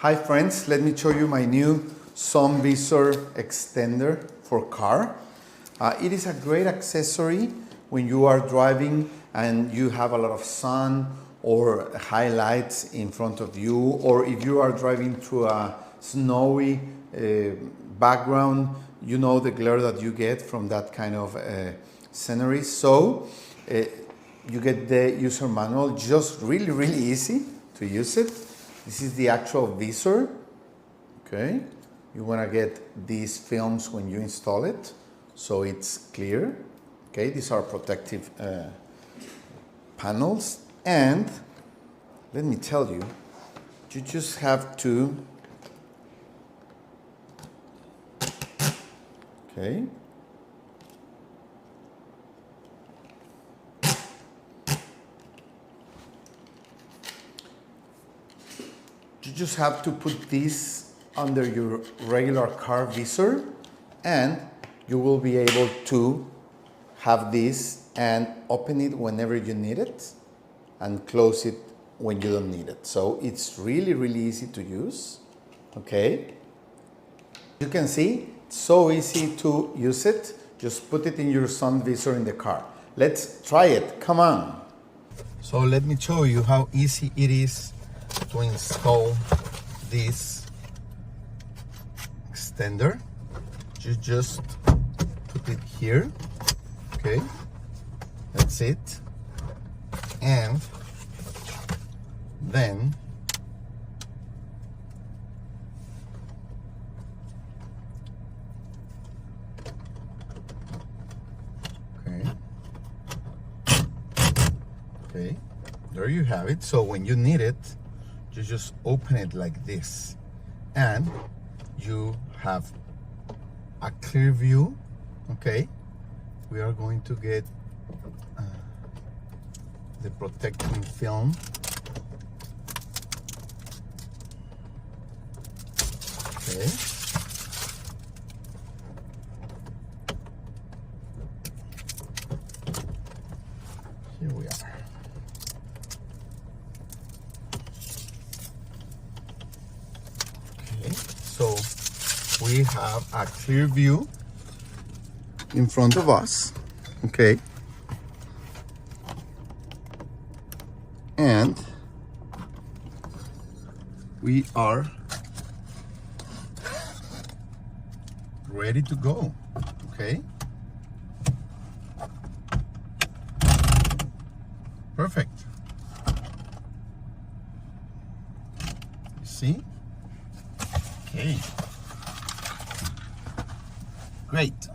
Hi friends, let me show you my new sun visor extender for car. It is a great accessory when you are driving and you have a lot of sun or highlights in front of you, or if you are driving through a snowy background, you know the glare that you get from that kind of scenery. So you get the user manual, just really easy to use it. This is the actual visor. Okay, you want to get these films when you install it so it's clear. Okay, these are protective panels, and let me tell you, you just have to, okay, you just have to put this under your regular car visor, and you will be able to have this and open it whenever you need it and close it when you don't need it. So it's really easy to use. Okay, you can see it's so easy to use it. Just put it in your sun visor in the car. Let's try it, come on. So let me show you how easy it is to install this extender. You just put it here, okay, that's it, and then okay, there you have it. So when you need it, you just open it like this, and you have a clear view. Okay, we are going to get the protecting film. Okay, here we are. So we have a clear view in front of us, okay, and we are ready to go. Okay, perfect. You see? Okay, great.